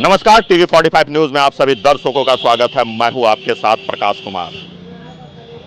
नमस्कार, TV 45 news में आप सभी दर्शकों का स्वागत है। मैं हूं आपके साथ प्रकाश कुमार।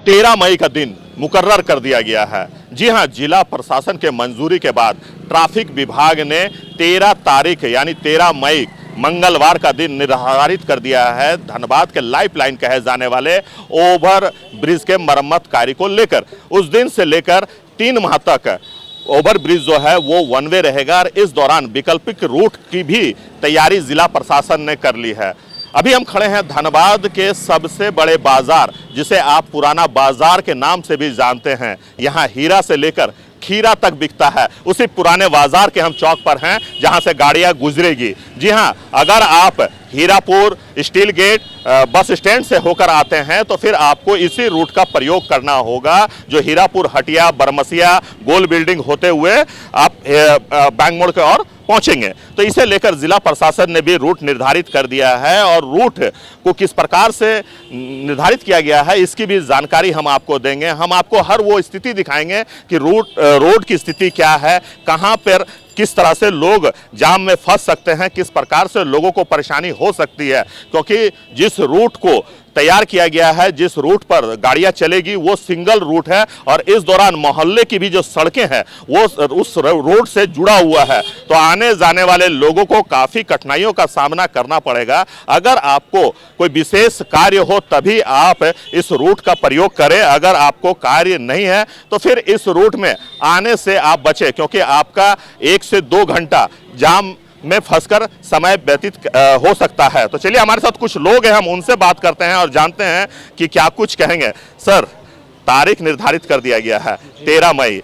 13 मई का दिन मुकर्रर कर दिया गया है। जी हां, जिला प्रशासन के मंजूरी के बाद ट्रैफिक विभाग ने 13 तारीख यानी 13 मई मंगलवार का दिन निर्धारित कर दिया है। धनबाद के लाइफलाइन कहे जाने वाले ओवर ब्रिज के मरम्मत कार्य को लेकर उस दिन से लेकर 3 माह तक ओवर ब्रिज जो है वो वन वे रहेगा और इस दौरान वैकल्पिक रूट की भी तैयारी जिला प्रशासन ने कर ली है। अभी हम खड़े हैं धनबाद के सबसे बड़े बाजार, जिसे आप पुराना बाजार के नाम से भी जानते हैं। यहाँ हीरा से लेकर खीरा तक बिकता है। उसी पुराने बाजार के हम चौक पर हैं जहां से गाड़ियां गुजरेगी। जी हां, अगर आप Hirapur steel gate bus stand से होकर आते हैं तो फिर आपको इसी रूट का प्रयोग करना होगा, जो हीरापुर हटिया बरमसिया गोल बिल्डिंग होते हुए आप बैंक मोड़ के ओर पहुंचेंगे। तो इसे लेकर जिला प्रशासन ने भी रूट निर्धारित कर दिया है और रूट को किस प्रकार से निर्धारित किया गया है इसकी भी जानकारी हम आपको देंगे। हम आपको हर वो स्थिति दिखाएंगे कि रोड की स्थिति क्या है, कहां पर किस तरह से लोग जाम में फंस सकते हैं, किस प्रकार से लोगों को परेशानी हो सकती है, क्योंकि जिस रूट को तैयार किया गया है, जिस रूट पर गाड़ियां चलेगी वो सिंगल रूट है और इस दौरान मोहल्ले की भी जो सड़कें हैं वो उस रोड से जुड़ा हुआ है। तो आने जाने वाले लोगों को काफ़ी कठिनाइयों का सामना करना पड़ेगा। अगर आपको कोई विशेष कार्य हो तभी आप इस रूट का प्रयोग करें, अगर आपको कार्य नहीं है तो फिर इस रूट में आने से आप बचें, क्योंकि आपका 1 से 2 घंटा जाम में फंसकर समय व्यतीत हो सकता है। तो चलिए, हमारे साथ कुछ लोग हैं, हम उनसे बात करते हैं और जानते हैं कि क्या कुछ कहेंगे। सर, तारीख निर्धारित कर दिया गया है 13 मई।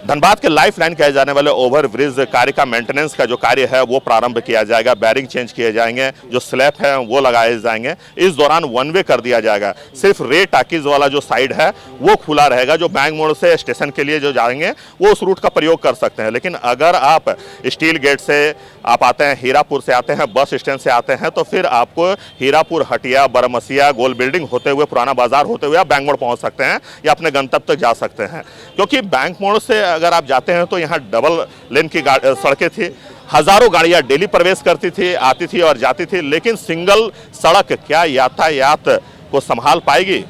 धनबाद के लाइफलाइन कहे जाने वाले ओवर ब्रिज कार्य का मेंटेनेंस का जो कार्य है वो प्रारंभ किया जाएगा। बैरिंग चेंज किए जाएंगे, जो स्लैब है वो लगाए जाएंगे। इस दौरान वन वे कर दिया जाएगा। सिर्फ रे टाकीज वाला जो साइड है वो खुला रहेगा। जो बैंक मोड़ से स्टेशन के लिए जो जाएंगे वो उस रूट का प्रयोग कर सकते हैं। लेकिन अगर आप स्टील गेट से आप आते हैं, हीरापुर से आते हैं, बस स्टैंड से आते हैं, तो फिर आपको हीरापुर हटिया बरमसिया गोल बिल्डिंग होते हुए पुराना बाजार होते हुए आप बैंक मोड़ पहुँच सकते हैं या अपने गंतव्य तक जा सकते हैं। क्योंकि बैंक मोड़ से अगर आप जाते हैं तो यहाँ डबल लेन की सड़कें थी, हजारों गाड़ियां डेली प्रवेश करती थी, आती थी और जाती थी। लेकिन सिंगल सड़क क्या यातायात को संभाल पाएगी?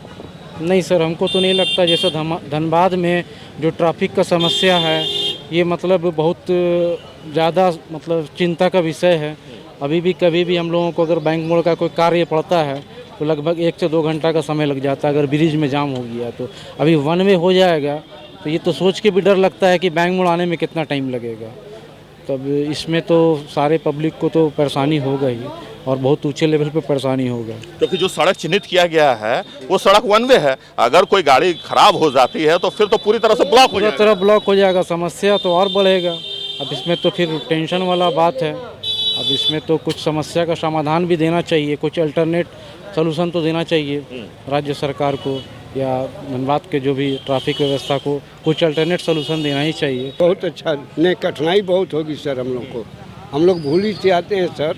नहीं सर, हमको तो नहीं लगता। जैसे धनबाद में जो ट्रैफिक का समस्या है ये मतलब बहुत ज़्यादा मतलब चिंता का विषय है। अभी भी कभी भी हम लोगों को अगर बैंक मोड़ का कोई कार्य पड़ता है तो लगभग 1 से 2 घंटा का समय लग जाता है। अगर ब्रिज में जाम हो गया तो अभी वन वे हो जाएगा, तो ये तो सोच के भी डर लगता है कि बैंक मोड़ आने में कितना टाइम लगेगा। तब इसमें तो सारे पब्लिक को तो परेशानी होगा ही और बहुत ऊंचे लेवल पे परेशानी होगा। क्योंकि जो सड़क चिन्हित किया गया है वो सड़क वन वे है। अगर कोई गाड़ी खराब हो जाती है तो फिर तो पूरी तरह से ब्लॉक हो जाएगा। पूरी तरह ब्लॉक हो जाएगा, समस्या तो और बढ़ेगा। अब इसमें तो फिर टेंशन वाला बात है। अब इसमें तो कुछ समस्या का समाधान भी देना चाहिए, कुछ अल्टरनेट सोल्यूशन तो देना चाहिए राज्य सरकार को या धनबाद के जो भी ट्रैफिक व्यवस्था को कुछ अल्टरनेट सोल्यूशन देना ही चाहिए। बहुत अच्छा, नहीं कठिनाई बहुत होगी सर हम लोग को। हम लोग भूली से आते हैं सर,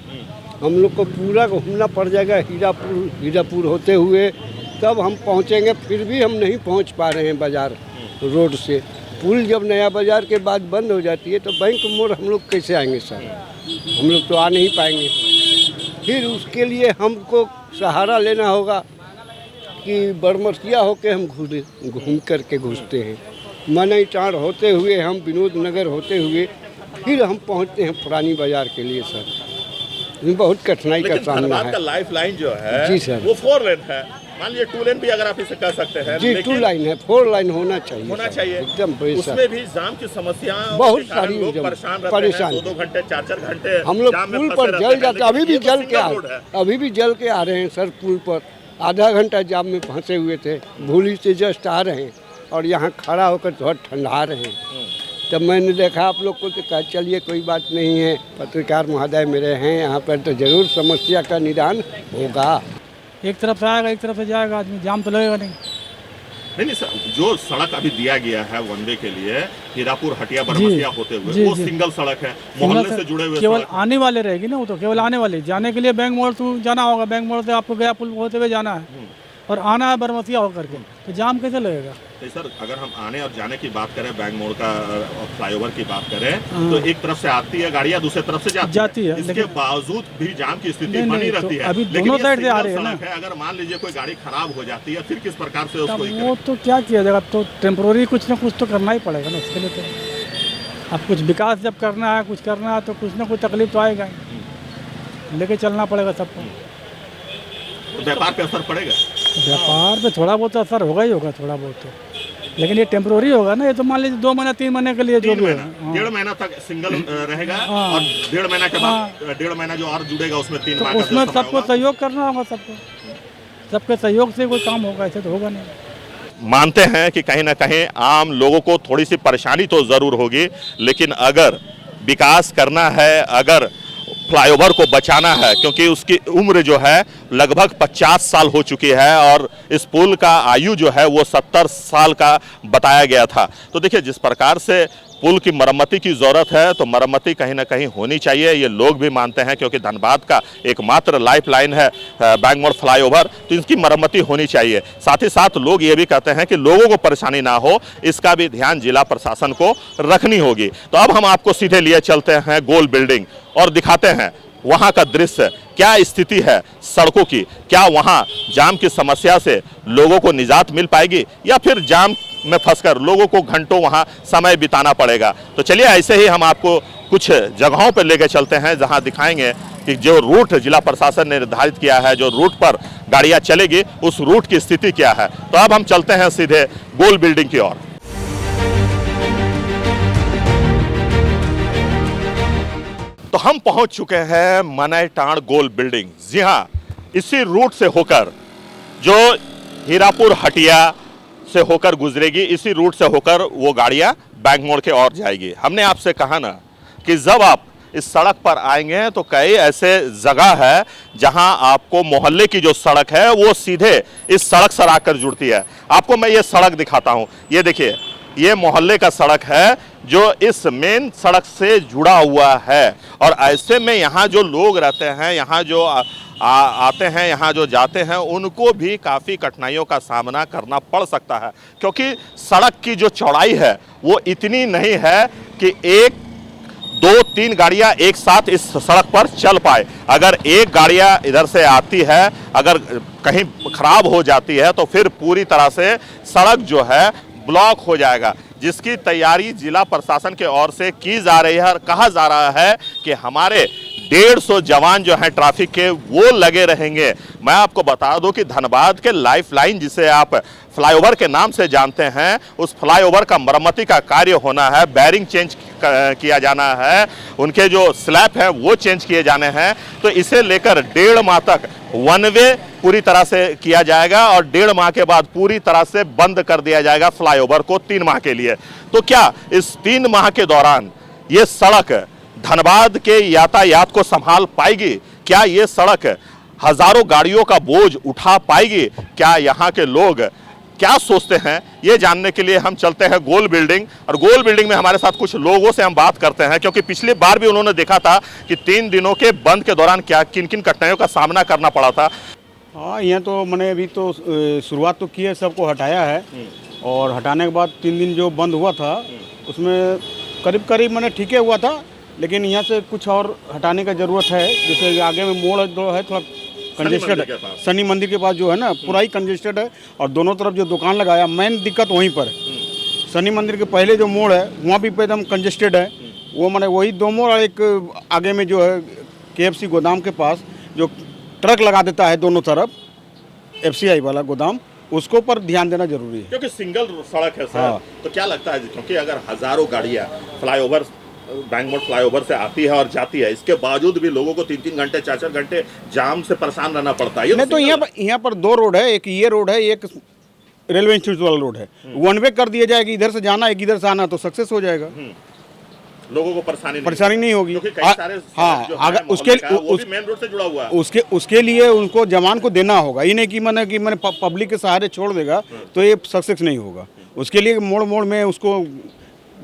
हम लोग को पूरा घूमना पड़ जाएगा हीरापुर होते हुए, तब हम पहुंचेंगे। फिर भी हम नहीं पहुंच पा रहे हैं बाज़ार रोड से। पुल जब नया बाज़ार के बाद बंद हो जाती है तो बैंक मोड़ हम लोग कैसे आएंगे सर? हम लोग तो आ नहीं पाएंगे। फिर उसके लिए हमको सहारा लेना होगा कि बरमसिया होके हम घूम करके घुसते हैं, मनई टाँड़ होते हुए हम विनोद नगर होते हुए फिर हम पहुंचते हैं पुरानी बाजार के लिए सर। बहुत कठिनाई का सामना है। लाइफ लाइन जो है जी सर, वो 4 लेन है। मान लीजिए 2 लेन भी अगर आप इसे कर सकते हैं जी, 2 लाइन है, 4 लाइन होना चाहिए एकदम। उसमें भी जाम की समस्या बहुत सारी, परेशान 2-2 घंटे 4-4 घंटे हम लोग पुल पर जल जाते। अभी भी जल के आ रहे हैं सर। पुल पर आधा घंटा जाम में फंसे हुए थे, भूली से जस्ट आ रहे हैं और यहाँ खड़ा होकर थोड़ा ठंडा रहे हैं। तब मैंने देखा आप लोग को तो कहा चलिए कोई बात नहीं है, पत्रकार महोदय मेरे हैं यहाँ पर, तो ज़रूर समस्या का निदान होगा। एक तरफ से आएगा एक तरफ से जाएगा आदमी, जाम तो लगेगा नहीं। नहीं सर, जो सड़क अभी दिया गया है वन वे के लिए हीरापुर हटिया बरमसिया होते हुए वो सिंगल सड़क है, मोहल्ले से जुड़े हुए केवल आने वाले रहेगी ना, वो तो केवल आने वाले। जाने के लिए बैंक मोड़ तो जाना होगा, बैंक मोड़ से आपको गया पुल होते हुए जाना है। और आना है बरमसिया होकर के, तो जाम कैसे लगेगा? तो सर अगर हम आने और जाने की बात करें, बैंक मोड़ का फ्लाईओवर की बात करें, तो एक तरफ से आती है गाड़ियाँ, दूसरे तरफ से जाती है। इसके बावजूद भी जाम की स्थिति बनी रहती है। अभी दोनों साइड से आ रहे हैं ना। अगर मान लीजिए कोई गाड़ी खराब हो जाती है, फिर किस प्रकार से उसको वो तो क्या किया जाएगा? तो टेम्प्रोरी कुछ ना कुछ तो करना ही पड़ेगा ना उसके लिए। तो अब कुछ विकास जब करना है, कुछ करना है, तो कुछ ना कुछ तकलीफ तो आएगा, लेके चलना पड़ेगा सबको। व्यापार पे असर पड़ेगा? व्यापार पे थोड़ा बहुत असर होगा ही होगा, थोड़ा बहुत तो, लेकिन ये टेम्प्रोरी होगा ना। ये तो मान लीजिए 2 महीना 3 महीने के लिए जो भी है, 1.5 महीना तक सिंगल रहेगा, और 1.5 महीना के बाद 1.5 महीना जो और जुड़ेगा उसमें 3 महीना, उसमें सबको सहयोग करना होगा, सबके सहयोग से कोई काम होगा, ऐसे तो होगा नहीं। मानते हैं कि कहीं ना कहीं आम लोगों को थोड़ी सी परेशानी तो ज़रूर होगी, लेकिन अगर विकास करना है, अगर फ्लाईओवर को बचाना है, क्योंकि उसकी उम्र जो है लगभग 50 साल हो चुकी है और इस पुल का आयु जो है वो 70 साल का बताया गया था। तो देखिए जिस प्रकार से पुल की मरम्मती की ज़रूरत है, तो मरम्मती कहीं ना कहीं होनी चाहिए, ये लोग भी मानते हैं, क्योंकि धनबाद का एकमात्र लाइफ लाइन है बैंक मोड़ फ्लाईओवर, तो इसकी मरम्मती होनी चाहिए। साथ ही साथ लोग ये भी कहते हैं कि लोगों को परेशानी ना हो, इसका भी ध्यान जिला प्रशासन को रखनी होगी। तो अब हम आपको सीधे लिए चलते हैं गोल बिल्डिंग और दिखाते हैं वहाँ का दृश्य, क्या स्थिति है सड़कों की, क्या वहाँ जाम की समस्या से लोगों को निजात मिल पाएगी, या फिर जाम में फंसकर लोगों को घंटों वहाँ समय बिताना पड़ेगा। तो चलिए ऐसे ही हम आपको कुछ जगहों पर लेकर चलते हैं, जहाँ दिखाएंगे कि जो रूट जिला प्रशासन ने निर्धारित किया है, जो रूट पर गाड़ियाँ चलेगी, उस रूट की स्थिति क्या है। तो अब हम चलते हैं सीधे गोल बिल्डिंग की ओर। तो हम पहुंच चुके हैं मनैटांड़ गोल बिल्डिंग। जी हाँ, इसी रूट से होकर जो हीरापुर हटिया से होकर गुजरेगी, इसी रूट से होकर वो गाड़ियां बैंक मोड़ के ओर जाएगी। हमने आपसे कहा ना कि जब आप इस सड़क पर आएंगे तो कई ऐसे जगह है जहां आपको मोहल्ले की जो सड़क है वो सीधे इस सड़क से आकर जुड़ती है। आपको मैं ये सड़क दिखाता हूं, ये देखिए, ये मोहल्ले का सड़क है जो इस मेन सड़क से जुड़ा हुआ है, और ऐसे में यहाँ जो लोग रहते हैं, यहाँ जो आते हैं, यहाँ जो जाते हैं, उनको भी काफ़ी कठिनाइयों का सामना करना पड़ सकता है, क्योंकि सड़क की जो चौड़ाई है वो इतनी नहीं है कि 1, 2, 3 गाड़ियाँ एक साथ इस सड़क पर चल पाए। अगर एक गाड़ियाँ इधर से आती है, अगर कहीं खराब हो जाती है, तो फिर पूरी तरह से सड़क जो है ब्लॉक हो जाएगा, जिसकी तैयारी जिला प्रशासन के ओर से की जा रही है। और कहा जा रहा है कि हमारे 150 जवान जो हैं ट्रैफिक के, वो लगे रहेंगे। मैं आपको बता दूं कि धनबाद के लाइफ लाइन, जिसे आप फ्लाईओवर के नाम से जानते हैं, उस फ्लाईओवर का मरम्मती का कार्य होना है, बैरिंग चेंज किया जाना है, उनके जो स्लैब हैं वो चेंज किए जाने हैं। तो इसे लेकर 1.5 माह तक 1 वे पूरी तरह से किया जाएगा, और 1.5 माह के बाद पूरी तरह से बंद कर दिया जाएगा फ्लाईओवर को 3 माह के लिए। तो क्या इस 3 माह के दौरान ये सड़क धनबाद के यातायात को संभाल पाएगी? क्या ये सड़क हजारों गाड़ियों का बोझ उठा पाएगी? क्या यहाँ के लोग क्या सोचते हैं, ये जानने के लिए हम चलते हैं गोल बिल्डिंग। और गोल बिल्डिंग में हमारे साथ कुछ लोगों से हम बात करते हैं, क्योंकि पिछली बार भी उन्होंने देखा था कि 3 दिनों के बंद के दौरान क्या किन किन कठिनाइयों का सामना करना पड़ा था। हाँ, यहाँ तो मैंने अभी तो शुरुआत तो की है, सबको हटाया है, और हटाने के बाद 3 दिन जो बंद हुआ था उसमें करीब करीब मैंने ठीक है हुआ था, लेकिन यहाँ से कुछ और हटाने का ज़रूरत है। जैसे आगे में मोड़ जो है थोड़ा कंजेस्टेड है, शनि मंदिर के पास जो है ना पूरा ही कंजेस्टेड है, और दोनों तरफ जो दुकान लगाया, मेन दिक्कत वहीं पर शनि मंदिर के पहले जो मोड़ है वहाँ भी एकदम कंजेस्टेड है। वो मैंने वही 2 मोड़, और एक आगे में जो है KFC गोदाम के पास जो ट्रक लगा देता है दोनों तरफ, FCI वाला गोदाम, उसको पर ध्यान देना जरूरी है, क्योंकि सिंगल सड़क है सर। हाँ। तो क्या लगता है, क्योंकि अगर हजारों गाड़ियाँ फ्लाईओवर बैंक मोड़ फ्लाईओवर से आती है और जाती है, इसके बावजूद भी लोगों को 3-3 घंटे 4-4 घंटे जाम से परेशान रहना पड़ता है। नहीं तो यहाँ पर 2 रोड है, एक ये रोड है, एक रेलवे इंस्टीट्यूट वाला रोड है। 1 वे कर दिया जाएगा, इधर से जाना एक इधर से आना, तो सक्सेस हो जाएगा, लोगों को परेशानी नहीं होगी। हाँ, अगर उसके मेन रोड से जुड़ा हुआ है, उसके लिए उनको जवान को देना होगा। ये नहीं कि मैंने पब्लिक के सहारे छोड़ देगा तो ये सक्सेस नहीं होगा। उसके लिए मोड़ मोड़ में उसको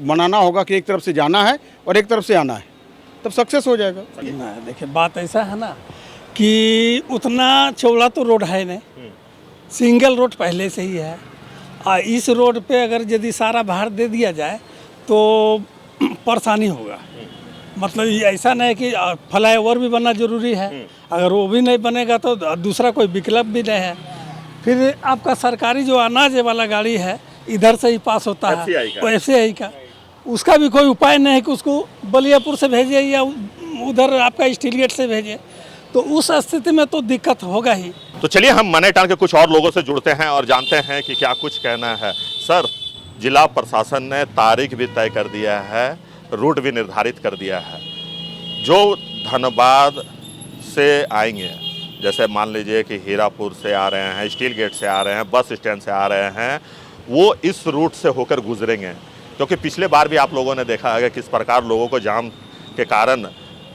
बनाना होगा कि एक तरफ से जाना है और एक तरफ से आना है, तब सक्सेस हो जाएगा। देखिए बात ऐसा है ना कि उतना चौड़ा तो रोड है नहीं, सिंगल रोड पहले से ही है। इस रोड पे अगर यदि सारा भार दे दिया जाए तो परेशानी होगा। मतलब ये ऐसा नहीं है कि फ्लाईओवर भी बनना जरूरी है, अगर वो भी नहीं बनेगा तो दूसरा कोई विकल्प भी नहीं है। फिर आपका सरकारी जो अनाज वाला गाड़ी है इधर से ही पास होता है, वो FCI का, उसका भी कोई उपाय नहीं है कि उसको बलियापुर से भेजे या उधर आपका स्टील गेट से भेजे, तो उस स्थिति में तो दिक्कत होगा ही। तो चलिए हम मनेटान के कुछ और लोगों से जुड़ते हैं और जानते हैं कि क्या कुछ कहना है। सर, जिला प्रशासन ने तारीख भी तय कर दिया है, रूट भी निर्धारित कर दिया है। जो धनबाद से आएंगे, जैसे मान लीजिए कि हीरापुर से आ रहे हैं, स्टील गेट से आ रहे हैं, बस स्टैंड से आ रहे हैं, वो इस रूट से होकर गुजरेंगे। क्योंकि पिछले बार भी आप लोगों ने देखा है किस प्रकार लोगों को जाम के कारण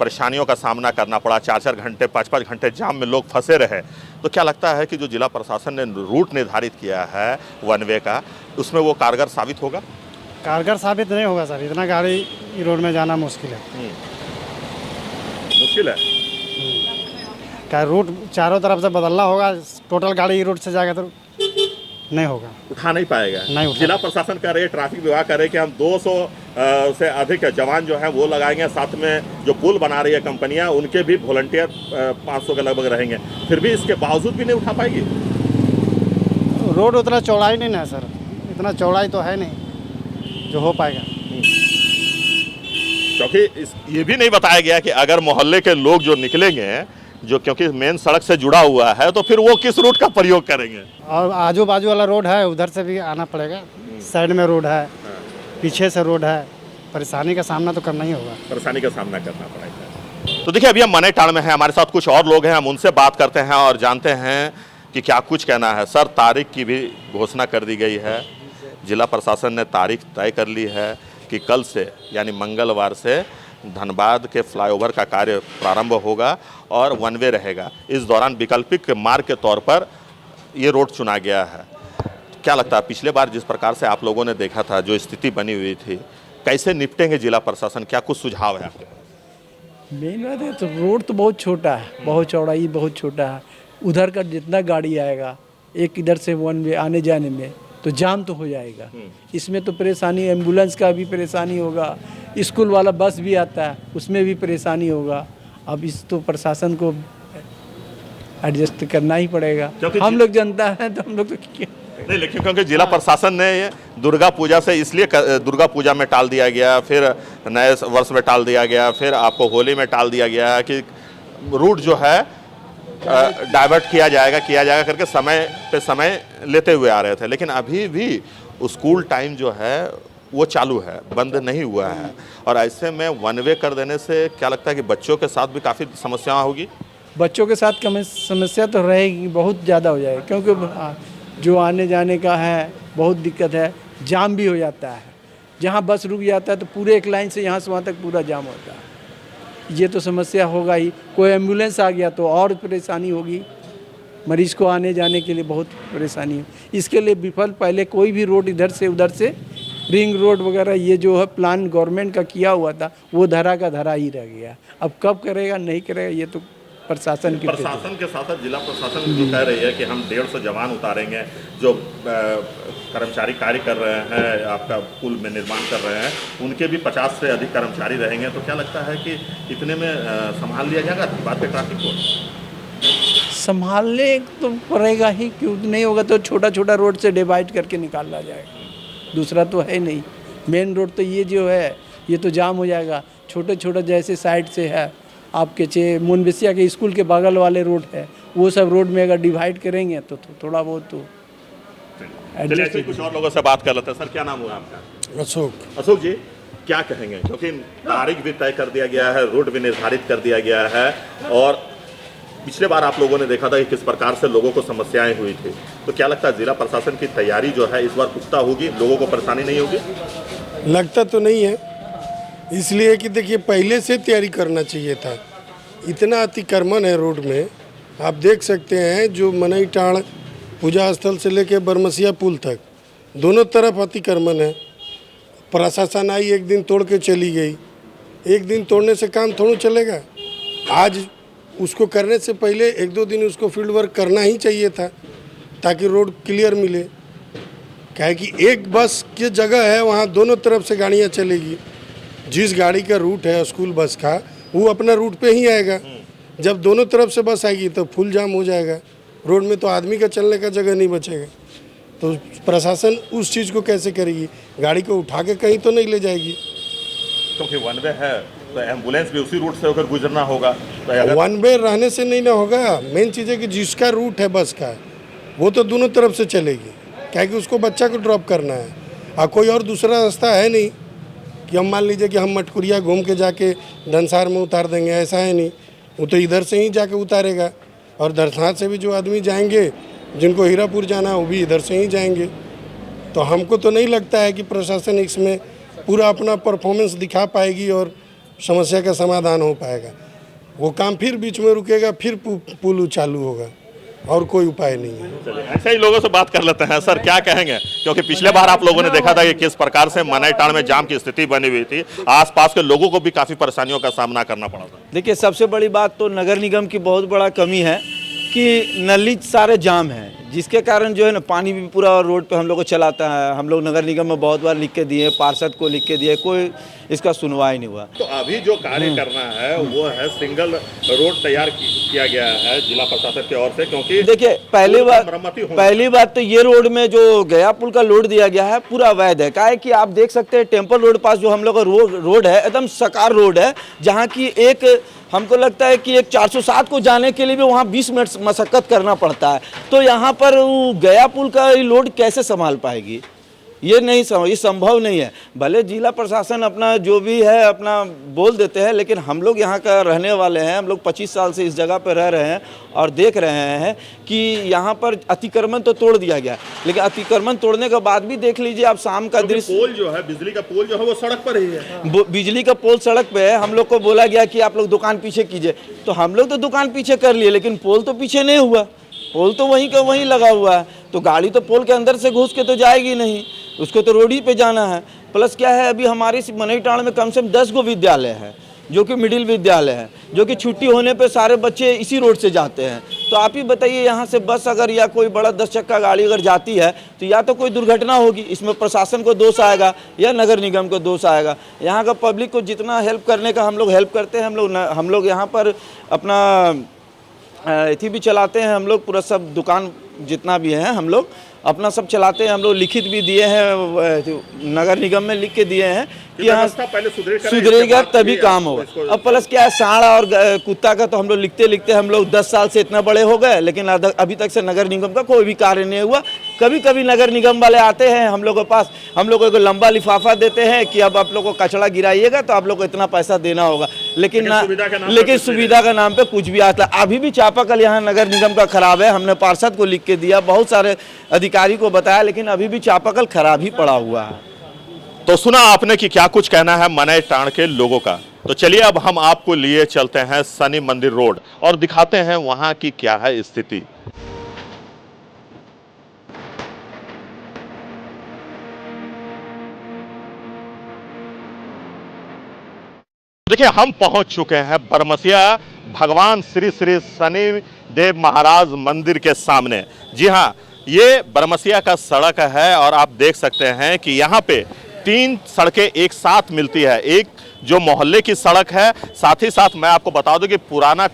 परेशानियों का सामना करना पड़ा। 4-4 घंटे 5-5 घंटे जाम में लोग फंसे रहे। तो क्या लगता है कि जो जिला प्रशासन ने रूट निर्धारित किया है वन वे का, उसमें वो कारगर साबित होगा? कारगर साबित नहीं होगा सर, इतना गाड़ी रोड में जाना मुश्किल है। मुश्किल है क्या रूट चारों तरफ से बदलना होगा, टोटल गाड़ी रोड से जाएगा तो नहीं होगा, उठा नहीं पाएगा। नहीं उठा। जिला प्रशासन कह रहे हैं, ट्रैफिक विभाग कह रहे हैं कि हम 200 से अधिक जवान जो हैं वो लगाएंगे, साथ में जो पुल बना रही है कंपनियां उनके भी वॉलंटियर 500 के लगभग रहेंगे। फिर भी इसके बावजूद भी नहीं उठा पाएगी। रोड उतना चौड़ाई नहीं ना सर, इतना चौड़ाई तो है नहीं जो हो पाएगा। क्योंकि ये भी नहीं बताया गया कि अगर मोहल्ले के लोग जो निकलेंगे, जो क्योंकि मेन सड़क से जुड़ा हुआ है, तो फिर वो किस रूट का प्रयोग करेंगे। और आजू बाजू वाला रोड है उधर से भी आना पड़ेगा, साइड में रोड है, पीछे से रोड है, परेशानी का सामना तो करना ही होगा। परेशानी का सामना करना पड़ेगा। तो देखिए, अभी हम मनेटान में हैं, हमारे साथ कुछ और लोग हैं, हम उनसे बात करते हैं और जानते हैं कि क्या कुछ कहना है। सर, तारीख की भी घोषणा कर दी गई है, जिला प्रशासन ने तारीख तय कर ली है कि कल से यानी मंगलवार से धनबाद के फ्लाईओवर का कार्य प्रारंभ होगा और वन वे रहेगा। इस दौरान वैकल्पिक मार्ग के तौर पर ये रोड चुना गया है। क्या लगता है, पिछले बार जिस प्रकार से आप लोगों ने देखा था, जो स्थिति बनी हुई थी, कैसे निपटेंगे जिला प्रशासन? क्या कुछ सुझाव है आपके? मेन बात है तो रोड तो बहुत छोटा है, बहुत चौड़ाई बहुत छोटा है। उधर का जितना गाड़ी आएगा, एक इधर से वन वे आने जाने में तो जाम तो हो जाएगा। इसमें तो परेशानी, एम्बुलेंस का भी परेशानी होगा, स्कूल वाला बस भी आता है उसमें भी परेशानी होगा। अब इस तो प्रशासन को एडजस्ट करना ही पड़ेगा। हम लोग जनता है तो हम लोग तो नहीं, लेकिन क्योंकि जिला प्रशासन ने ये दुर्गा पूजा से इसलिए दुर्गा पूजा में टाल दिया गया, फिर नए वर्ष में टाल दिया गया, फिर आपको होली में टाल दिया गया कि रूट जो है डाइवर्ट किया जाएगा करके समय पे समय लेते हुए आ रहे थे। लेकिन अभी भी स्कूल टाइम जो है वो चालू है, बंद नहीं हुआ है। और ऐसे में वन वे कर देने से क्या लगता है कि बच्चों के साथ भी काफ़ी समस्याएं होगी? बच्चों के साथ समस्या तो रहेगी, बहुत ज़्यादा हो जाएगी, क्योंकि जो आने जाने का है बहुत दिक्कत है। जाम भी हो जाता है, जहाँ बस रुक जाता है तो पूरे एक लाइन से यहाँ से वहाँ तक पूरा जाम होता है। ये तो समस्या होगा ही। कोई एम्बुलेंस आ गया तो और परेशानी होगी, मरीज़ को आने जाने के लिए बहुत परेशानी है। इसके लिए विफल पहले कोई भी रोड इधर से उधर से रिंग रोड वगैरह ये जो है प्लान गवर्नमेंट का किया हुआ था वो धरा का धरा ही रह गया। अब कब करेगा नहीं करेगा ये तो प्रशासन के साथ जिला प्रशासन जो कह रही है कि हम 150 जवान उतारेंगे, जो कर्मचारी कार्य कर रहे हैं, आपका पुल में निर्माण कर रहे हैं, उनके भी 50 से अधिक कर्मचारी रहेंगे। तो क्या लगता है कि इतने में संभाल लिया जाएगा बात के ट्रैफिक को? संभालने तो पड़ेगा ही, क्यों नहीं होगा तो छोटा छोटा रोड से डिवाइड करके निकाला जाएगा, दूसरा तो है नहीं। मेन रोड तो ये जो है ये तो जाम हो जाएगा। छोटे छोटे जैसे साइड से है आपके मुनबेसिया के स्कूल के बगल वाले रोड है, वो सब रोड में अगर डिवाइड करेंगे तो थोड़ा बहुत तो एडजस्ट। कुछ और लोगों से बात कर लेते हैं। सर, क्या नाम हुआ आपका? अशोक जी, क्या कहेंगे? क्योंकि तारीख भी तय कर दिया गया है, रूट भी निर्धारित कर दिया गया है, और पिछले बार आप लोगों ने देखा था कि किस प्रकार से लोगों को समस्याएं हुई थी। तो क्या लगता है जिला प्रशासन की तैयारी जो है इस बार पुख्ता होगी, लोगों को परेशानी नहीं होगी? लगता तो नहीं है, इसलिए कि देखिए पहले से तैयारी करना चाहिए था। इतना अतिक्रमण है रोड में, आप देख सकते हैं जो मनईटाण पूजा स्थल से लेकर बरमसिया पुल तक दोनों तरफ अतिक्रमण है। प्रशासन आई एक दिन तोड़ के चली गई, एक दिन तोड़ने से काम थोड़ा चलेगा। आज उसको करने से पहले 1-2 दिन उसको फील्ड वर्क करना ही चाहिए था। ताकि रोड क्लियर मिले। क्या है कि एक बस की जगह है, वहाँ दोनों तरफ से गाड़ियाँ चलेगी। जिस गाड़ी का रूट है स्कूल बस का, वो अपना रूट पे ही आएगा। जब दोनों तरफ से बस आएगी तो फुल जाम हो जाएगा रोड में, तो आदमी का चलने का जगह नहीं बचेगा। तो प्रशासन उस चीज़ को कैसे करेगी? गाड़ी को उठा के कहीं तो नहीं ले जाएगी। क्योंकि वन वे है तो एम्बुलेंस भी उसी रूट से होकर गुजरना होगा। तो अगर वन वे रहने से नहीं ना होगा। मेन चीज़ है कि जिसका रूट है बस का, वो तो दोनों तरफ से चलेगी। क्या कि उसको बच्चा को ड्रॉप करना है, और कोई और दूसरा रास्ता है नहीं कि हम मान लीजिए कि हम मटकुरिया घूम के जाके धनसार में उतार देंगे, ऐसा है नहीं। वो तो इधर से ही जाके उतारेगा, और धनसार से भी जो आदमी जाएंगे, जिनको हीरापुर जाना है, वो भी इधर से ही जाएंगे। तो हमको तो नहीं लगता है कि प्रशासन इसमें पूरा अपना परफॉर्मेंस दिखा पाएगी और समस्या का समाधान हो पाएगा। वो काम फिर बीच में रुकेगा, फिर पुल चालू होगा, और कोई उपाय नहीं है। ऐसे ही लोगों से बात कर लेते हैं। सर क्या कहेंगे, क्योंकि पिछले बार आप लोगों ने देखा था कि किस प्रकार से मनईटांड़ में जाम की स्थिति बनी हुई थी, आसपास के लोगों को भी काफी परेशानियों का सामना करना पड़ा था। देखिए, सबसे बड़ी बात तो नगर निगम की बहुत बड़ा कमी है कि नली सारे जाम हैं, जिसके कारण जो है ना पानी भी पूरा रोड पे हम लोग को चलाता है। हम लोग नगर निगम में बहुत बार लिख के दिए, पार्षद को लिख के दिए, कोई इसका सुनवाई नहीं हुआ। तो अभी जो कार्य करना है वो है सिंगल रोड तैयार किया गया है जिला प्रशासन की ओर से, क्योंकि देखिए पहली बात तो ये रोड में जो गया पुल का लोड दिया गया है पूरा अवैध है। क्या है कि आप देख सकते हैं टेम्पल रोड पास जो हम लोग का रोड है, एकदम सकार रोड है, जहाँ की एक हमको लगता है कि एक 407 को जाने के लिए भी वहाँ 20 मिनट मशक्कत करना पड़ता है। तो यहाँ पर गया पुल का लोड कैसे संभाल पाएगी? ये संभव नहीं है। भले जिला प्रशासन अपना जो भी है अपना बोल देते हैं, लेकिन हम लोग यहाँ का रहने वाले हैं। हम लोग 25 साल से इस जगह पर रह रहे हैं और देख रहे हैं कि यहाँ पर अतिक्रमण तो तोड़ दिया गया, लेकिन अतिक्रमण तोड़ने के बाद भी देख लीजिए आप शाम का दृश्य। पोल जो है, बिजली का पोल जो है वो सड़क पर ही है। बिजली का पोल सड़क पे है। हम लोग को बोला गया कि आप लोग दुकान पीछे कीजिए, तो हम लोग तो दुकान पीछे कर लिए, लेकिन पोल तो पीछे नहीं हुआ। पोल तो वहीं का वहीं लगा हुआ है, तो गाड़ी तो पोल के अंदर से घुस के तो जाएगी नहीं, उसको तो रोड ही पे जाना है। प्लस क्या है, अभी हमारे मनईटांड़ में कम से कम 10 गो विद्यालय है, जो कि मिडिल विद्यालय है, जो कि छुट्टी होने पे सारे बच्चे इसी रोड से जाते हैं। तो आप ही बताइए, यहाँ से बस अगर या कोई बड़ा 10 चक्का गाड़ी अगर जाती है तो या तो कोई दुर्घटना होगी, इसमें प्रशासन को दोष आएगा या नगर निगम को दोष आएगा। यहाँ का पब्लिक को जितना हेल्प करने का हम लोग हेल्प करते हैं। हम लोग यहाँ पर अपना एथी भी चलाते हैं। हम लोग पूरा सब दुकान जितना भी है हम लोग अपना सब चलाते हैं। हम लोग लिखित भी दिए हैं, नगर निगम में लिख के दिए हैं कि यहाँ पहले सुधरेगा तभी काम होगा। अब प्लस क्या है, सांड और कुत्ता का तो हम लोग लिखते लिखते हम लोग 10 साल से इतना बड़े हो गए, लेकिन अभी तक से नगर निगम का कोई भी कार्य नहीं हुआ। कभी कभी नगर निगम वाले आते हैं हम लोग के पास, हम लोग को लंबा लिफाफा देते हैं कि अब आप लोग को कचरा गिराइएगा तो आप लोग को इतना पैसा देना होगा, लेकिन सुविधा का नाम पे कुछ भी आता है। अभी भी चापाकल यहाँ नगर निगम का खराब है। हमने पार्षद को लिख के दिया, बहुत सारे अधिकारी को बताया, लेकिन अभी भी चापाकल खराब ही पड़ा हुआ है। तो सुना आपने कि क्या कुछ कहना है मनईटांड़ के लोगों का। तो चलिए अब हम आपको लिए चलते हैं शनि मंदिर रोड और दिखाते हैं वहां की क्या है स्थिति। देखिए, हम पहुंच चुके हैं बरमसिया भगवान श्री श्री शनि देव महाराज मंदिर के सामने। जी हां, ये बरमसिया का सड़क है और आप देख सकते हैं कि यहाँ पे 3 सड़कें एक साथ मिलती है। एक जो मोहल्ले की सड़क है, साथ ही साथ मैं आपको बता दूं कि पुराना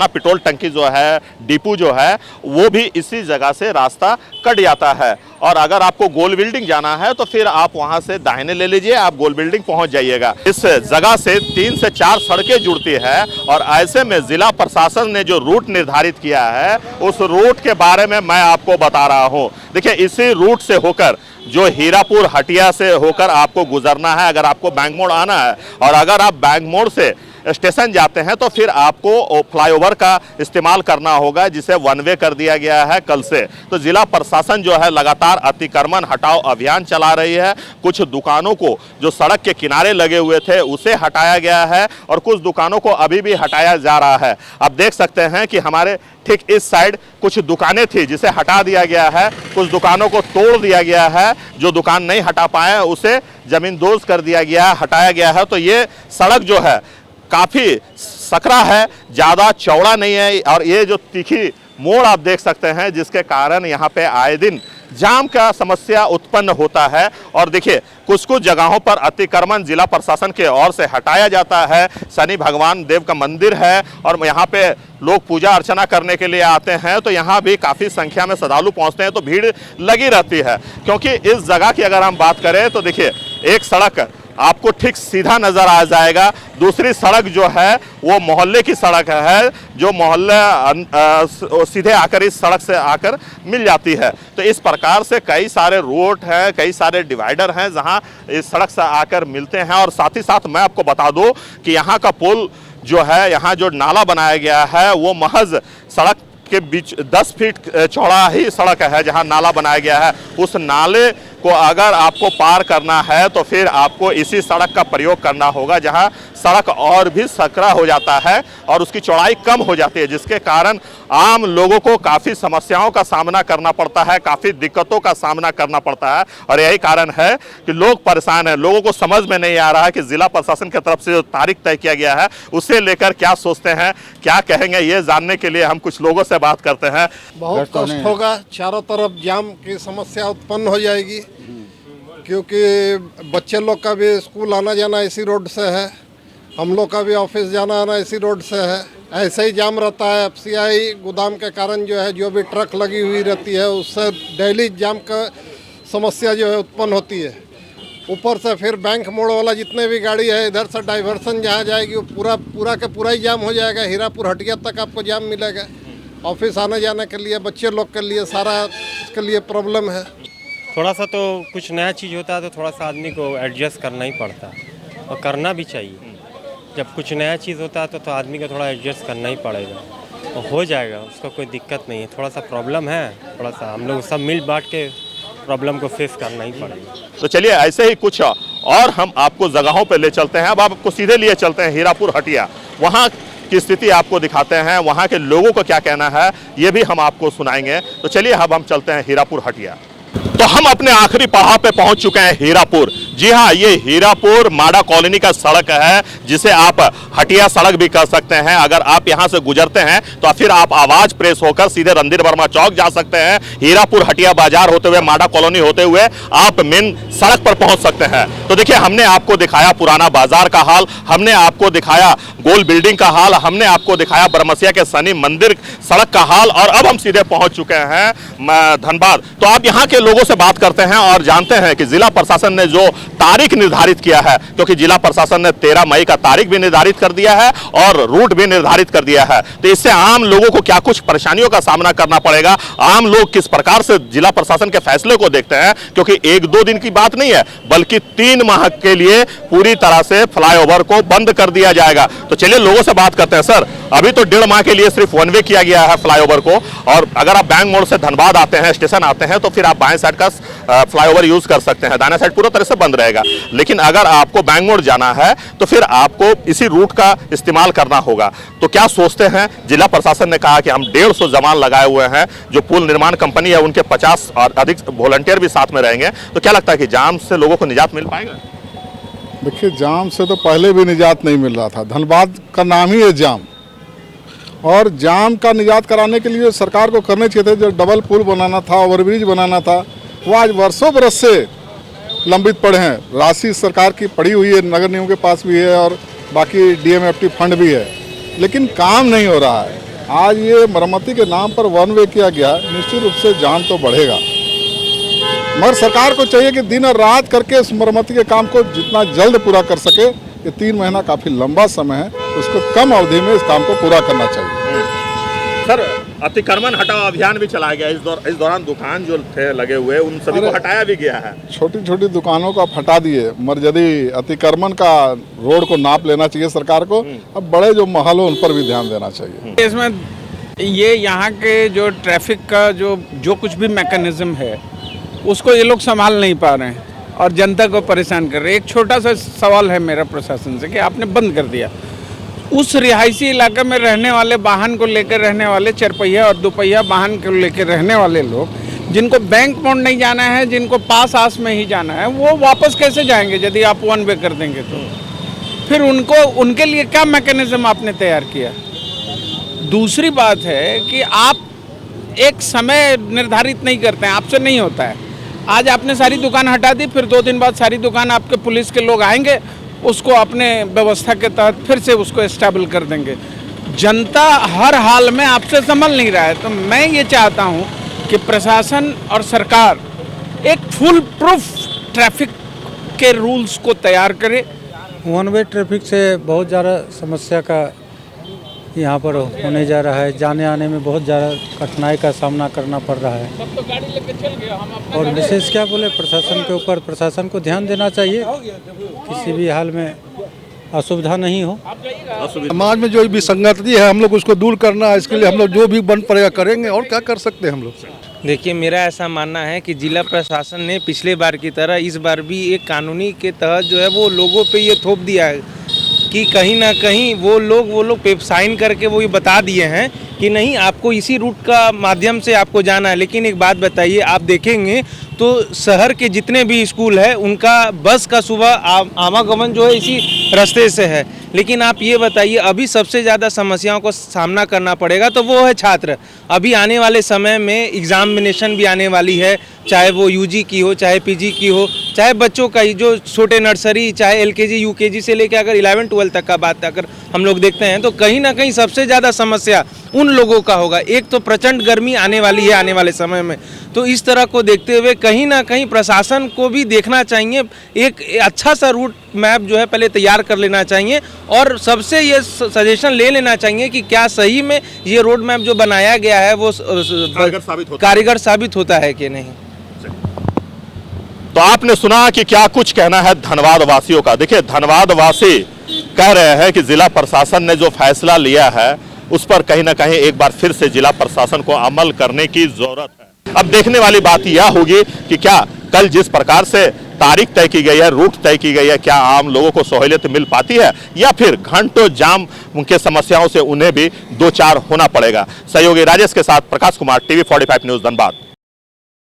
पेट्रोल टंकी जो है, डिपो जो है, वो भी इसी जगह से रास्ता कट जाता है। और अगर आपको गोल बिल्डिंग जाना है तो फिर आप वहां से दाहिने ले लीजिए, आप गोल बिल्डिंग पहुंच जाइएगा। इस जगह से 3 से 4 सड़कें जुड़ती है और ऐसे में जिला प्रशासन ने जो रूट निर्धारित किया है, उस रूट के बारे में मैं आपको बता रहा हूं। देखिए, इसी रूट से होकर जो हीरापुर हटिया से होकर आपको गुजरना है अगर आपको बैंक मोड़ आना है, और अगर आप बैंक मोड़ से स्टेशन जाते हैं तो फिर आपको फ्लाईओवर का इस्तेमाल करना होगा, जिसे वन वे कर दिया गया है कल से। तो जिला प्रशासन जो है लगातार अतिक्रमण हटाओ अभियान चला रही है। कुछ दुकानों को जो सड़क के किनारे लगे हुए थे उसे हटाया गया है और कुछ दुकानों को अभी भी हटाया जा रहा है। आप देख सकते हैं कि हमारे ठीक इस साइड कुछ दुकानें थी जिसे हटा दिया गया है, कुछ दुकानों को तोड़ दिया गया है। जो दुकान नहीं हटा पाए उसे जमींदोज कर दिया गया, हटाया गया है। तो ये सड़क जो है काफ़ी सकरा है, ज़्यादा चौड़ा नहीं है और ये जो तीखी मोड़ आप देख सकते हैं, जिसके कारण यहाँ पे आए दिन जाम का समस्या उत्पन्न होता है। और देखिए कुछ कुछ जगहों पर अतिक्रमण जिला प्रशासन के ओर से हटाया जाता है। शनि भगवान देव का मंदिर है और यहाँ पे लोग पूजा अर्चना करने के लिए आते हैं, तो यहाँ भी काफ़ी संख्या में श्रद्धालु पहुँचते हैं, तो भीड़ लगी रहती है। क्योंकि इस जगह की अगर हम बात करें तो देखिए एक सड़क आपको ठीक सीधा नजर आ जाएगा, दूसरी सड़क जो है वो मोहल्ले की सड़क है, जो मोहल्ले सीधे आकर इस सड़क से आकर मिल जाती है। तो इस प्रकार से कई सारे रोड हैं, कई सारे डिवाइडर हैं जहां इस सड़क से आकर मिलते हैं। और साथ ही साथ मैं आपको बता दूं कि यहाँ का पुल जो है, यहाँ जो नाला बनाया गया है वो महज सड़क के बीच 10 फीट चौड़ा ही सड़क है जहां नाला बनाया गया है। उस नाले को अगर आपको पार करना है तो फिर आपको इसी सड़क का प्रयोग करना होगा, जहां सड़क और भी सकरा हो जाता है और उसकी चौड़ाई कम हो जाती है, जिसके कारण आम लोगों को काफ़ी समस्याओं का सामना करना पड़ता है, काफ़ी दिक्कतों का सामना करना पड़ता है। और यही कारण है कि लोग परेशान हैं। लोगों को समझ में नहीं आ रहा है कि जिला प्रशासन की तरफ से जो तारीख तय किया गया है उसे लेकर क्या सोचते हैं, क्या कहेंगे, ये जानने के लिए हम कुछ लोगों से बात करते हैं। बहुत कष्ट होगा, चारों तरफ जाम की समस्या उत्पन्न हो जाएगी, क्योंकि बच्चे लोग का भी स्कूल आना जाना इसी रोड से है, हम लोग का भी ऑफिस जाना आना इसी रोड से है। ऐसे ही जाम रहता है। एफसीआई गोदाम के कारण जो है, जो भी ट्रक लगी हुई रहती है उससे डेली जाम का समस्या जो है उत्पन्न होती है। ऊपर से फिर बैंक मोड़ वाला जितने भी गाड़ी है, इधर से डाइवर्सन जहाँ जाएगी वो पूरा का पूरा ही जाम हो जाएगा। हीरापुर हटिया तक आपको जाम मिलेगा। ऑफिस आने जाने के लिए, बच्चे लोग के लिए सारा इसके लिए प्रॉब्लम है। थोड़ा सा तो कुछ नया चीज़ होता है तो थोड़ा सा आदमी को एडजस्ट करना ही पड़ता है और करना भी चाहिए। जब कुछ नया चीज़ होता है तो आदमी को थोड़ा एडजस्ट करना ही पड़ेगा और हो जाएगा, उसका कोई दिक्कत नहीं है। थोड़ा सा प्रॉब्लम है, थोड़ा सा हम लोग सब मिल बांट के प्रॉब्लम को फेस करना ही पड़ेगा। तो चलिए ऐसे ही कुछ और हम आपको जगहों पर ले चलते हैं। अब आपको सीधे लिए चलते हैं हीरापुर हटिया, वहाँ की स्थिति आपको दिखाते हैं, वहाँ के लोगों का क्या कहना है ये भी हम आपको सुनाएंगे। तो चलिए अब हम चलते हैं हीरापुर हटिया। तो हम अपने आखिरी पड़ाव पे पहुंच चुके हैं हीरापुर। जी हाँ, ये हीरापुर माडा कॉलोनी का सड़क है, जिसे आप हटिया सड़क भी कह सकते हैं। अगर आप यहां से गुजरते हैं तो फिर आप आवाज प्रेस होकर सीधे रणधीर वर्मा चौक जा सकते हैं। हीरापुर हटिया बाजार होते हुए, माडा कॉलोनी होते हुए आप मेन सड़क पर पहुंच सकते हैं। तो देखिए, हमने आपको दिखाया पुराना बाजार का हाल, हमने आपको दिखाया गोल बिल्डिंग का हाल, हमने आपको दिखाया बरमसिया के शनि मंदिर सड़क का हाल, और अब हम सीधे पहुंच चुके हैं धनबाद। तो आप यहाँ के लोगों से बात करते हैं और जानते हैं कि जिला प्रशासन ने जो तारीख निर्धारित किया है, क्योंकि जिला प्रशासन ने 13 मई का तारीख भी निर्धारित कर दिया है और रूट भी निर्धारित कर दिया है। तो इससे आम लोगों को क्या कुछ परेशानियों का सामना करना पड़ेगा, आम लोग किस प्रकार से जिला प्रशासन के फैसले को देखते हैं, क्योंकि 1-2 दिन की बात नहीं है बल्कि 3 माह के लिए पूरी तरह से फ्लाईओवर को बंद कर दिया जाएगा। तो चलिए लोगों से बात करते हैं। सर, अभी तो 1.5 माह के लिए सिर्फ 1 वे किया गया है फ्लाईओवर को, और अगर आप बैंक मोड़ से धनबाद आते हैं, स्टेशन आते हैं, तो फिर आप बाएं साइड का फ्लाईओवर यूज कर सकते हैं, दाहिना साइड पूरा तरह से बंद रहेगा। लेकिन अगर आपको बैंक मोड़ जाना है तो फिर आपको इसी रूट का इस्तेमाल करना होगा। तो क्या सोचते हैं? जिला प्रशासन ने कहा कि हम 150 जवान लगाए हुए हैं, जो पुल निर्माण कंपनी है उनके 50 और अधिक वॉलंटियर भी साथ में रहेंगे। तो क्या लगता है कि जाम से लोगों को निजात मिल पाएगा? देखिए, जाम से तो पहले भी निजात नहीं मिल रहा था। धनबाद का नाम ही है जाम, और जाम का निजात कराने के लिए सरकार को करने चाहिए थे। जो डबल पुल बनाना था, ओवरब्रिज बनाना था, वो आज वर्षों बरस से लंबित पड़े हैं। राशि सरकार की पड़ी हुई है, नगर निगम के पास भी है और बाकी DMFT फंड भी है, लेकिन काम नहीं हो रहा है। आज ये मरम्मती के नाम पर 1 वे किया गया, निश्चित रूप से जाम तो बढ़ेगा, मगर सरकार को चाहिए कि दिन और रात करके इस मरम्मती के काम को जितना जल्द पूरा कर सके। ये 3 महीना काफ़ी लंबा समय है, उसको कम अवधि में इस काम को पूरा करना चाहिए। सर, अतिक्रमण हटाओ अभियान भी चलाया गया। इस दौरान दुकान जो थे लगे हुए उन सभी को हटाया भी गया है। छोटी छोटी दुकानों को आप हटा दिए, मगर यदि अतिक्रमण का रोड को नाप लेना चाहिए सरकार को। अब बड़े जो महल हो उन पर भी ध्यान देना चाहिए। इसमें ये यहाँ के जो ट्रैफिक का जो कुछ भी मैकेनिज्म है उसको ये लोग संभाल नहीं पा रहे हैं और जनता को परेशान कर रहे हैं। एक छोटा सा सवाल है मेरा प्रशासन से कि आपने बंद कर दिया, उस रिहायशी इलाके में रहने वाले, वाहन को लेकर रहने वाले, 4 पहिया और 2 पहिया वाहन को लेकर रहने वाले लोग, जिनको बैंक मोड़ नहीं जाना है, जिनको पास आस में ही जाना है, वो वापस कैसे जाएंगे यदि आप 1 वे कर देंगे? तो फिर उनके लिए क्या मैकेनिज्म आपने तैयार किया? दूसरी बात है कि आप एक समय निर्धारित नहीं करते हैं, आपसे नहीं होता है। आज आपने सारी दुकान हटा दी, फिर 2 दिन बाद सारी दुकान आपके पुलिस के लोग आएंगे, उसको अपने व्यवस्था के तहत फिर से उसको एस्टेबल कर देंगे। जनता हर हाल में आपसे संभल नहीं रहा है। तो मैं ये चाहता हूँ कि प्रशासन और सरकार एक फुल प्रूफ ट्रैफिक के रूल्स को तैयार करे। वन वे ट्रैफिक से बहुत ज़्यादा समस्या का यहाँ पर होने जा रहा है। जाने आने में बहुत ज़्यादा कठिनाई का सामना करना पड़ रहा है। और विशेष क्या बोले, प्रशासन के ऊपर, प्रशासन को ध्यान देना चाहिए, किसी भी हाल में असुविधा नहीं हो। समाज में जो भी संगति है हम लोग उसको दूर करना है, इसके लिए हम लोग जो भी बन पड़ेगा करेंगे, और क्या कर सकते हैं हम लोग। देखिए, मेरा ऐसा मानना है कि जिला प्रशासन ने पिछले बार की तरह इस बार भी एक कानूनी के तहत जो है वो लोगों पे ये थोप दिया है कि कहीं ना कहीं वो लोग पे साइन करके वो ये बता दिए हैं कि नहीं, आपको इसी रूट का माध्यम से आपको जाना है। लेकिन एक बात बताइए, आप देखेंगे तो शहर के जितने भी स्कूल है उनका बस का सुबह आवागमन जो है इसी रास्ते से है। लेकिन आप ये बताइए, अभी सबसे ज़्यादा समस्याओं को सामना करना पड़ेगा तो वो है छात्र। अभी आने वाले समय में एग्जामिनेशन भी आने वाली है, चाहे वो यूजी की हो, चाहे पीजी की हो, चाहे बच्चों का ही जो छोटे नर्सरी, चाहे एलकेजी यूकेजी से लेकर अगर 11-12 तक का बात अगर हम लोग देखते हैं तो कहीं ना कहीं सबसे ज़्यादा समस्या उन लोगों का होगा। एक तो प्रचंड गर्मी आने वाली है आने वाले समय में, तो इस तरह को देखते हुए कहीं ना कहीं प्रशासन को भी देखना चाहिए, एक अच्छा सा रूट मैप जो है पहले तैयार कर लेना चाहिए और सबसे ये सजेशन ले लेना चाहिए कि क्या सही में ये रोड मैप जो बनाया गया है वो कारगर साबित होता है कि नहीं। तो आपने सुना कि क्या कुछ कहना है धनबाद वासियों का। देखिए, धनबाद वासी कह रहे हैं कि जिला प्रशासन ने जो फैसला लिया है उस पर कहीं ना कहीं एक बार फिर से जिला प्रशासन को अमल करने की जरूरत है। अब देखने वाली बात यह होगी कि क्या कल जिस प्रकार से तारीख तय की गई है, रूट तय की गई है, क्या आम लोगों को सहूलियत मिल पाती है या फिर घंटों जाम के समस्याओं से उन्हें भी दो चार होना पड़ेगा। सहयोगी राजेश के साथ प्रकाश कुमार, TV 45 न्यूज़ धनबाद।